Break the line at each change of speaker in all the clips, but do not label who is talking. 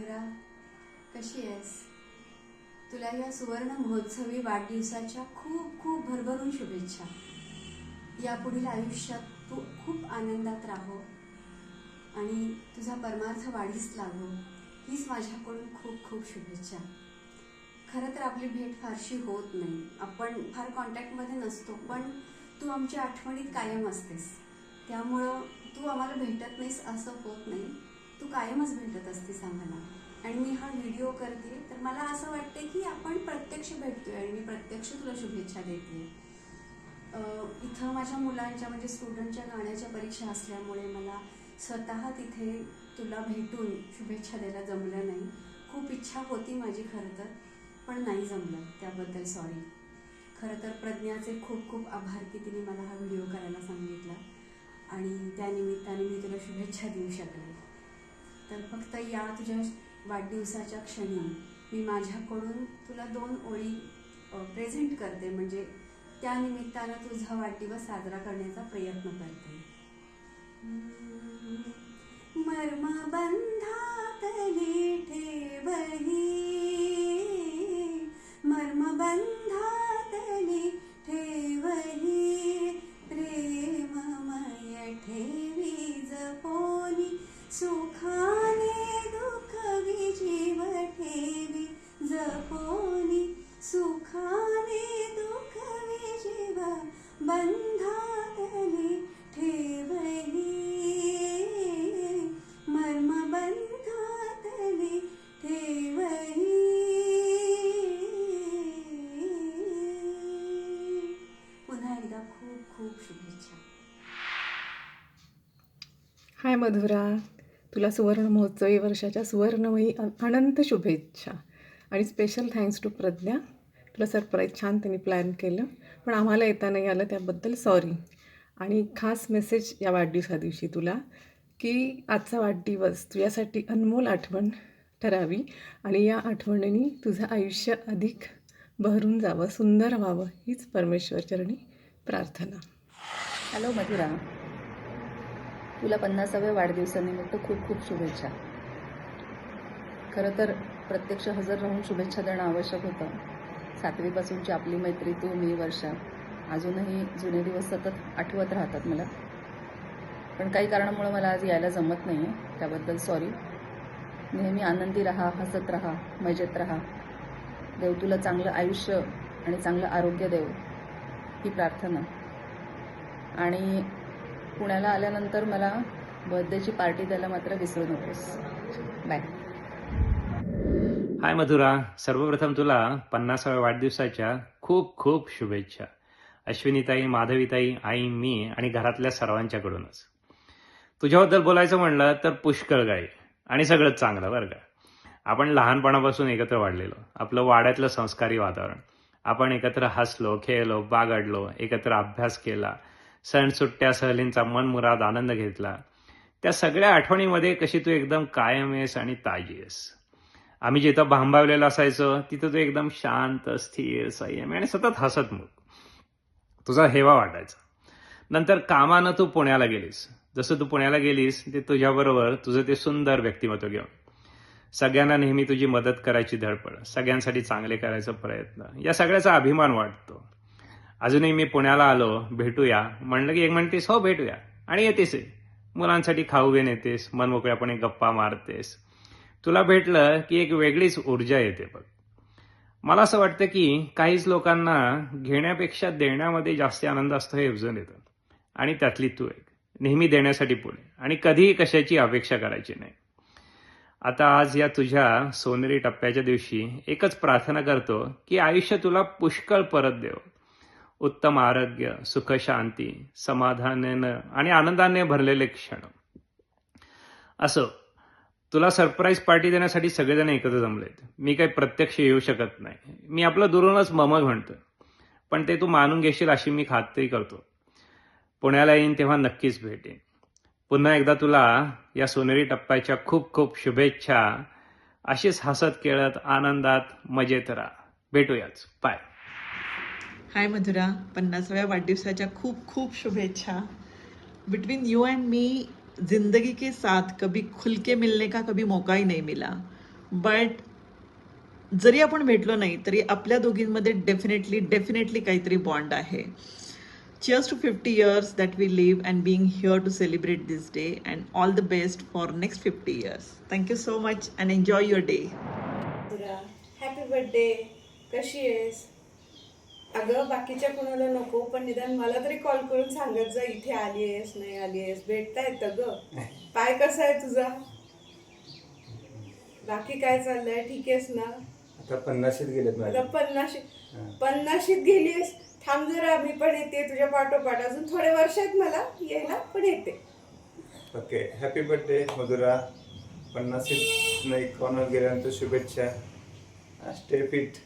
मधुरा, कशी आहेस? तुला या सुवर्ण महोत्सवी वाढदिवसाच्या खूप खूप भरभरून शुभेच्छा. यापुढील आयुष्यात तू खूप आनंदात राहो आणि तुझा परमार्थ वाढीस लागो, हीच माझ्याकडून खूप खूप शुभेच्छा. खरं तर आपली भेट फारशी होत नाही, आपण फार कॉन्टॅक्टमध्ये नसतो, पण तू आमच्या आठवणीत कायम असतेस. त्यामुळं तू आम्हाला भेटत नाहीस असं होत नाही, तू कायमच भेटत असतेस आम्हाला. आणि मी हा व्हिडिओ करते तर मला असं वाटते की आपण प्रत्यक्ष भेटतोय आणि मी प्रत्यक्ष तुला शुभेच्छा देते. इथं माझ्या मुलांच्या म्हणजे स्टुडंटच्या गाण्याच्या परीक्षा असल्यामुळे मला स्वतः तिथे तुला भेटून शुभेच्छा द्यायला जमलं नाही. खूप इच्छा होती माझी खरं तर, पण नाही जमलं, त्याबद्दल सॉरी. खरं तर प्रज्ञाचे खूप खूप आभार की तिने मला हा व्हिडिओ करायला सांगितला आणि त्यानिमित्ताने मी तुला शुभेच्छा देऊ शकले. तर फक्त या तुझ्या वाढदिवसाच्या क्षणी मी माझ्याकडून तुला 2 ओळी प्रेझेंट करते, म्हणजे त्या निमित्तानं तुझा वाढदिवस साजरा करण्याचा प्रयत्न करते. मर्मबंधातली ठेवही, मर्मबंधातली ठेवही, प्रेममय ठेवी जपोनी, सुखाने दुःख विजीव ठेवी जपोनी, सुखाने दुःख विजीव बंधातली ठेवही, मर्मबंधातली ठेवही. पुन्हा एकदा खूप खूप शुभेच्छा.
हाय मधुरा, तुला सुवर्ण महोत्सवी वर्षाच्या सुवर्णमयी अनंत शुभेच्छा. आणि स्पेशल थँक्स टू प्रज्ञा, तुला सरप्राईज छान त्यांनी प्लॅन केलं, पण आम्हाला येता नाही आलं त्याबद्दल सॉरी. आणि खास मेसेज या वाढदिवसा दिवशी तुला की आजचा वाढदिवस तुझ्यासाठी अनमोल आठवण ठरावी आणि या आठवणींनी तुझं आयुष्य अधिक बहरून जावं, सुंदर व्हावं, हीच परमेश्वरचरणी प्रार्थना.
हॅलो मधुरा, तुला 50व्या वाढदिवसानिमित्त खूप खूप शुभेच्छा. खरं तर प्रत्यक्ष हजर राहून शुभेच्छा देणं आवश्यक होतं. 7वीपासूनची आपली मैत्री, तू, मी, वर्षा, अजूनही जुने दिवस सतत आठवत राहतात मला. पण काही कारणामुळे मला आज यायला जमत नाही आहे, त्याबद्दल सॉरी. नेहमी आनंदी राहा, हसत राहा, मजेत राहा. देव तुला चांगलं आयुष्य आणि चांगलं आरोग्य देव, ही प्रार्थना. आणि पुण्याला आल्यानंतर मला बर्थडेची पार्टी द्यायला मात्र विसरू नकोस. बाय.
हाय मधुरा, सर्वप्रथम तुला 50व्या वाढदिवसाच्या खूप खूप शुभेच्छा. अश्विनीताई, माधवीताई, आई, मी आणि घरातल्या सर्वांच्याकडूनच. तुझ्याबद्दल बोलायचं म्हणलं तर पुष्कळ काही आणि सगळंच चांगलं बरं का. आपण लहानपणापासून एकत्र वाढलेलो, आपलं वाड्यातलं संस्कारी वातावरण, आपण एकत्र हसलो, खेळलो, बागडलो, एकत्र अभ्यास केला, सण सुट्ट्या सहलींचा मनमुराद आनंद घेतला. त्या सगळ्या आठवणीमध्ये कशी तू एकदम कायम आहेस आणि ताजी आहेस. आम्ही जिथं भांबावलेलं असायचो तिथं तू एकदम शांत, स्थिर, संयमी आणि सतत हसतमुख. तुझा हेवा वाटायचा. नंतर कामानं तू पुण्याला गेलीस. जसं तू पुण्याला गेलीस ते तुझ्याबरोबर तुझं ते सुंदर व्यक्तिमत्व घेऊन सगळ्यांना नेहमी तुझी मदत करायची धडपड, सगळ्यांसाठी चांगले करायचा प्रयत्न, या सगळ्याचा अभिमान वाटतो. अजूनही मी पुण्याला आलो, भेटूया म्हणलं की एक म्हणतेस हो भेटूया आणि येतेस. मुलांसाठी खाऊ घेऊन येतेस, मनमोकळ्यापणे गप्पा मारतेस. तुला भेटलं की एक वेगळीच ऊर्जा येते बघ. मला असं वाटतं की काहीच लोकांना घेण्यापेक्षा देण्यामध्ये जास्त आनंद असतो हे उजून येतं. आणि त्यातली तू एक, नेहमी देण्यासाठी पुढे आणि कधीही कशाची अपेक्षा करायची नाही. आता आज या तुझ्या सोनेरी टप्प्याच्या दिवशी एकच प्रार्थना करतो की आयुष्य तुला पुष्कळ परत देव. उत्तम आरोग्य, सुख, शांती, समाधानानं आणि आनंदाने भरलेले क्षण. असं तुला सरप्राईज पार्टी देण्यासाठी सगळेजण एकत्र जमलेत. मी काही प्रत्यक्ष येऊ शकत नाही, मी आपलं दुरूनच मम म्हणतो, पण ते तू मानून घेशील अशी मी खात्री करतो. पुण्याला येईन तेव्हा नक्कीच भेटेन. पुन्हा एकदा तुला या सोनेरी टप्प्याच्या खूप खूप शुभेच्छा. अशीच हसत खेळत आनंदात मजेत राहा. भेटूयाच. बाय.
हाय मधुरा, 50व्या वाढदिवसाच्या खूप खूप शुभेच्छा. बिटवीन यू एंड मी जिंदगी के साथ कभी खुल के मिलने का कभी मौका ही नहीं मिला. बट जरी आपण भेटलो नाही तरी आपल्या दोघींमध्ये डेफिनेटली काहीतरी बॉन्ड आहे. Cheers to 50 years that we live and being here to celebrate this day, and all the best for next 50 years. Thank you so much and enjoy your day.
Happy birthday. कशी आहेस? अगं बाकीच्या कोणाला नको, पण निदान मला तरी कॉल करून सांगत जा इथे आली आहेस नाही आली आहेस. भेटता येतं ग. पाय कसा आहे तुझा? बाकी काय चाललंय? ठीक आहेस ना?
आता 50शीत गेलेत माझे.
आता 50शीत गेलीस. थांब जरा, मी पण येते तुझ्या पाठोपाठ. अजून थोडे वर्ष आहेत मला यायला, पण येते.
Okay, happy birthday Madhura. 50शीत नाही 51 गेल्यानंतर शुभेच्छा. स्टे फिट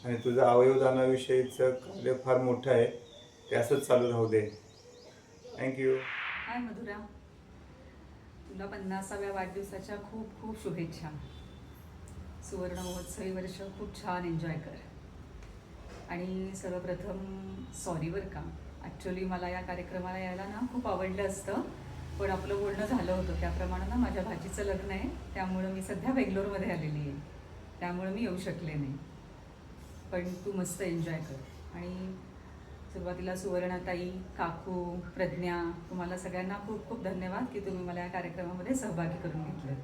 आणि तुझं अवयवदानाविषयीचं कार्य फार मोठं आहे, ते असंच चालू राहू दे. थँक्यू.
हाय मधुरा, तुला 50व्या वाढदिवसाच्या खूप खूप शुभेच्छा. सुवर्ण महोत्सवी वर्ष खूप छान एन्जॉय कर. आणि सर्वप्रथम सॉरी बरं का, ॲक्च्युली मला या कार्यक्रमाला यायला ना खूप आवडलं असतं, पण आपलं बोलणं झालं होतं त्याप्रमाणे ना माझ्या भाचीचं लग्न आहे, त्यामुळं मी सध्या बेंगलोरमध्ये आलेली आहे, त्यामुळं मी येऊ शकले नाही. पण तू मस्त एन्जॉय कर. आणि सुरुवातीला सुवर्णाताई, काकू, प्रज्ञा, तुम्हाला सगळ्यांना खूप खूप धन्यवाद की तुम्ही मला या कार्यक्रमामध्ये सहभागी करून घेतलं.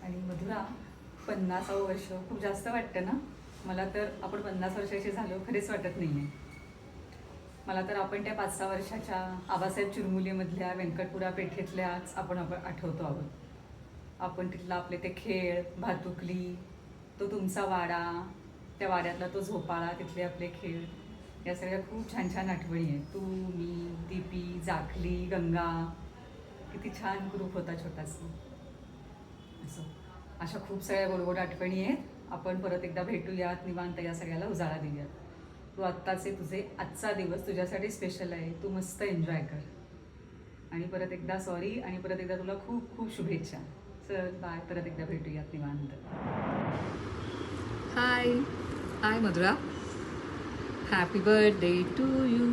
आणि मधुरा, 50वं वर्ष खूप जास्त वाटतं ना. मला तर आपण 50 वर्षाचे झालो खरेच वाटत नाही आहे. मला तर आपण त्या 5-6 वर्षाच्या आबासाहेब चिरमुलीमधल्या व्यंकटपुरा पेठेतल्याच आपण आठवतो आहोत. आपण तिथला आपले ते खेळ, भातुकली, तो तुमचा वाडा, त्या वाड्यातला तो झोपाळा, तिथले आपले खेळ, या सगळ्या खूप छान छान आठवणी आहेत. तू, मी, दीपी, जाखली, गंगा, किती छान ग्रुप होता छोटासा. असं अशा खूप सगळ्या गोड आठवणी आहेत. आपण परत एकदा भेटूयात, निवांत या सगळ्याला उजाळा देऊयात. तू आजचा दिवस तुझ्यासाठी स्पेशल आहे. तू मस्त एन्जॉय कर. आणि परत एकदा सॉरी, आणि परत एकदा तुला खूप खूप शुभेच्छा. चल बाय, परत एकदा भेटूयात निवांत.
Hi Madhura. Happy birthday to you.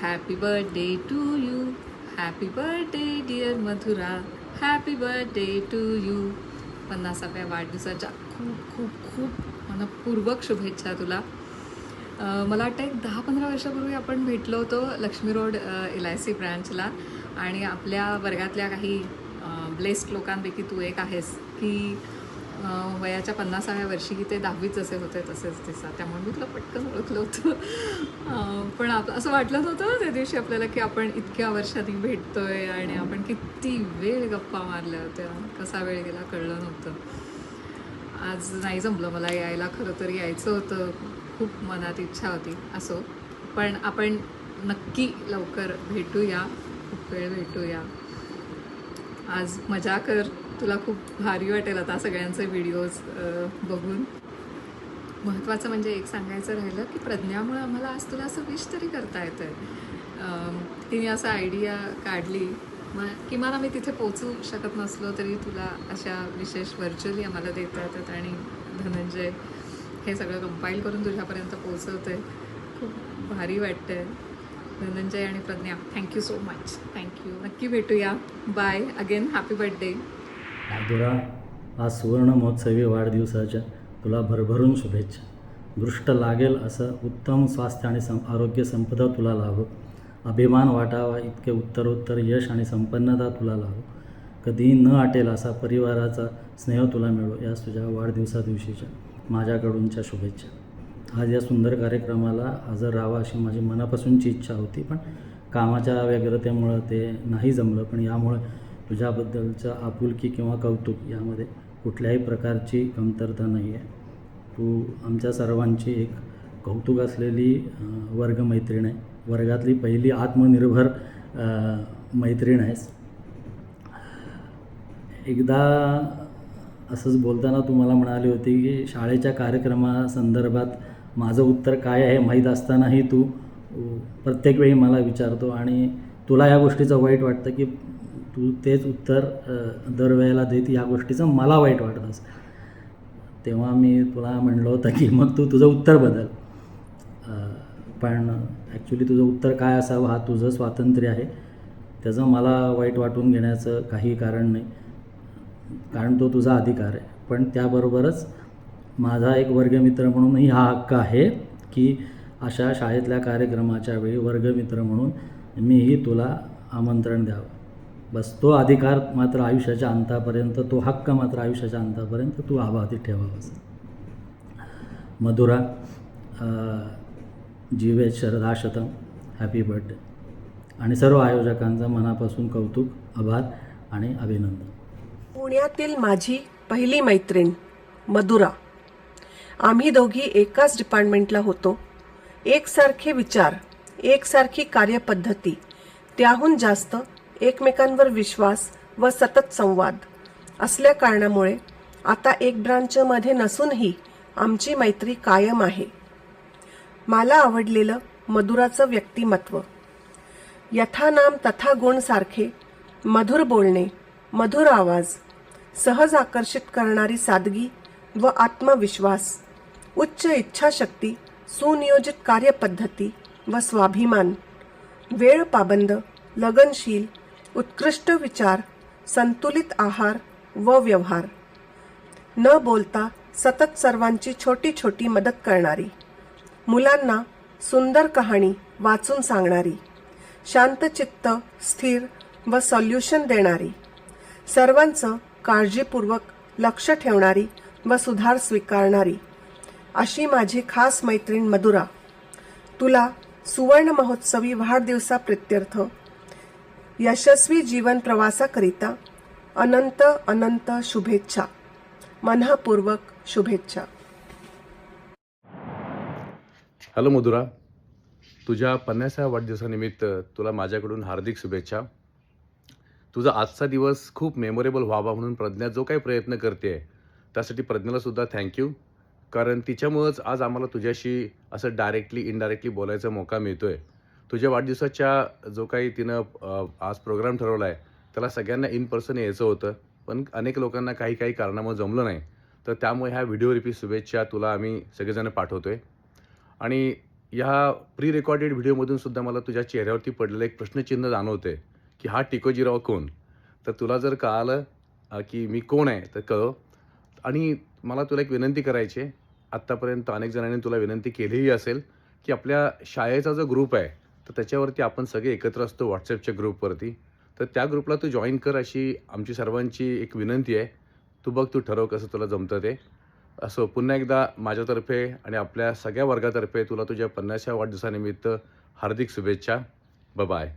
Happy birthday to you. Happy birthday dear Madhura. Happy birthday to you. 50व्या वाढदिवसाच्या खूप खूप खूप मनपूर्वक शुभेच्छा तुला. मला वाटतं एक 10-15 वर्षापूर्वी आपण भेटलो होतो लक्ष्मी रोड LIC ब्रँचला. आणि आपल्या वर्गातल्या काही ब्लेस्ड लोकांपैकी तू एक आहेस की वयाच्या 50व्या वर्षी ते 10वीत जसे होते तसेच दिसतात, त्यामुळे मी तुला पटकन ओळखलं होतं. पण असं वाटलं नव्हतं त्या दिवशी आपल्याला की आपण इतक्या वर्षांनी भेटतोय आणि आपण किती वेळ गप्पा मारल्या होत्या. कसा वेळ गेला कळलं नव्हतं. आज नाही जमलं मला यायला, खरं तर यायचं होतं, खूप मनात इच्छा होती. असो, पण आपण नक्की लवकर भेटूया, खूप वेळ भेटूया. आज मजा कर, तुला खूप भारी वाटेल आता सगळ्यांचे व्हिडिओज बघून. महत्त्वाचं म्हणजे एक सांगायचं राहिलं की प्रज्ञामुळे आम्हाला आज तुला असं विश तरी करता येतं आहे. तिने असं आयडिया काढली, मग किमान आम्ही तिथे पोचू शकत नसलो तरी तुला अशा विशेष व्हर्च्युअली आम्हाला देता येतात. आणि धनंजय हे सगळं कंपाईल करून तुझ्यापर्यंत पोचवतं आहे. खूप भारी वाटतं आहे. धनंजय आणि Pragya, thank you so much. Thank you. नक्की भेटूया. Bye again. Happy birthday
Madhura. आज सुवर्ण महोत्सवी वाढदिवसाच्या तुला भरभरून शुभेच्छा. दृष्ट लागेल असं उत्तम स्वास्थ्य आणि आरोग्य संपदा तुला लाभो. अभिमान वाटावा इतके उत्तरोत्तर यश आणि संपन्नता तुला लाभो. कधीही न आटेल असा परिवाराचा स्नेह तुला मिळो. या तुझ्या वाढदिवसादिवशीच्या माझ्याकडूनच्या शुभेच्छा. आज या सुंदर कार्यक्रमाला हजर राहावं अशी माझी मनापासूनची इच्छा होती, पण कामाच्या व्यग्रतेमुळं ते नाही जमलं. पण यामुळे तुझ्याबद्दलचं आपुलकी किंवा कौतुक यामध्ये कुठल्याही प्रकारची कमतरता नाही आहे. तू आमच्या सर्वांची एक कौतुक असलेली वर्गमैत्रीण आहे. वर्गातली पहिली आत्मनिर्भर मैत्रीण आहेस. एकदा असंच बोलताना तू मला म्हणाली होती की शाळेच्या कार्यक्रमासंदर्भात माझं उत्तर काय आहे माहीत असतानाही तू प्रत्येक वेळी मला विचारतो आणि तुला या गोष्टीचं वाईट वाटतं की तू तेच उत्तर दरवेळेला देत, या गोष्टीचं मला वाईट वाटत असं. तेव्हा मी तुला म्हणलं होतं की मग तू तुझं उत्तर बदल. पण ॲक्च्युली तुझं उत्तर काय असावं हा तुझं स्वातंत्र्य आहे. त्याचं मला वाईट वाटून घेण्याचं काही कारण नाही, कारण तो तुझा अधिकार आहे. पण त्याबरोबरच माझा एक वर्गमित्र म्हणूनही हा हक्क आहे की अशा शाळेतल्या कार्यक्रमाच्या वेळी वर्गमित्र म्हणून मीही तुला आमंत्रण द्यावं. बस तो अधिकार मात्र आयुष्याच्या अंतापर्यंत, तो हक्क मात्र आयुष्याच्या अंतापर्यंत तू अबाधित ठेवावास. मधुरा, जीवेत शरदाशतम, हॅपी बर्थडे. आणि सर्व आयोजकांचं मनापासून कौतुक, आभार आणि अभिनंदन.
पुण्यातील माझी पहिली मैत्रीण मधुरा. आम्ही दोघी एकाच डिपार्टमेंटला होतो. एकसारखे विचार, एकसारखी कार्यपद्धती, त्याहून जास्त एकमेकांवर विश्वास व सतत संवाद असल्या कारणामुळे आता एक ब्रांचमध्ये नसूनही आमची मैत्री कायम आहे. मला आवडलेलं मधुराचं व्यक्तिमत्व, यथानाम तथा गुण सारखे मधुर बोलणे, मधुर आवाज, सहज आकर्षित करणारी सादगी व आत्मविश्वास, उच्च इच्छाशक्ती, सुनियोजित कार्यपद्धती व स्वाभिमान, वेळ पाबंद, लगनशील, उत्कृष्ट विचार, संतुलित आहार व व्यवहार, न बोलता सतत सर्वांची छोटी छोटी मदत करणारी, मुलांना सुंदर कहाणी वाचून सांगणारी, शांतचित्त, स्थिर व सॉल्युशन देणारी, सर्वांचं काळजीपूर्वक लक्ष ठेवणारी व सुधार स्वीकारणारी अशी माझी खास मैत्रीण मधुरा. तुला सुवर्ण महोत्सवी वाढदिवसाप्रित्यर्थ यशस्वी जीवन प्रवासाकरिता अनंत अनंत शुभेच्छा. मनःपूर्वक शुभेच्छा.
हॅलो मधुरा, तुझ्या 50व्या वाढदिवसानिमित्त तुला माझ्याकडून हार्दिक शुभेच्छा. तुझा आजचा दिवस खूप मेमोरेबल व्हावा म्हणून प्रज्ञा जो काही प्रयत्न करते त्यासाठी प्रज्ञालासुद्धा थँक्यू. कारण तिच्यामुळंच आज आम्हाला तुझ्याशी असं डायरेक्टली इनडायरेक्टली बोलायचा मौका मिळतो आहे. तुझ्या वाढदिवसाच्या जो काही तिनं आज प्रोग्राम ठरवला आहे त्याला सगळ्यांना इन पर्सन यायचं होतं, पण अनेक लोकांना काही काही कारणामुळे जमलं नाही. तर त्यामुळे ह्या व्हिडिओ रिपीट शुभेच्छा तुला आम्ही सगळेजण पाठवतो आहे. आणि ह्या प्री रेकॉर्डेड व्हिडिओमधून सुद्धा मला तुझ्या चेहऱ्यावरती पडलेलं एक प्रश्नचिन्ह जाणवते की हा टिकोजीराव कोण. तर तुला जर कळालं की मी कोण आहे तर कळव. आणि मला तुला एक विनंती करायची आहे. आत्तापर्यंत अनेक जणांनी तुला विनंती केलीही असेल की आपल्या शाळेचा जो ग्रुप आहे तर त्याच्यावरती आपण सगळे एकत्र असतो व्हॉट्सॲपच्या ग्रुपवरती. तर त्या ग्रुपला तू जॉईन कर अशी आमची सर्वांची एक विनंती आहे. तू बघ, तू ठरव कसं तुला जमतं ते. असो, पुन्हा एकदा माझ्यातर्फे आणि आपल्या सगळ्या वर्गातर्फे तुला तुझ्या 50व्या वाढदिवसानिमित्त हार्दिक शुभेच्छा. बाय.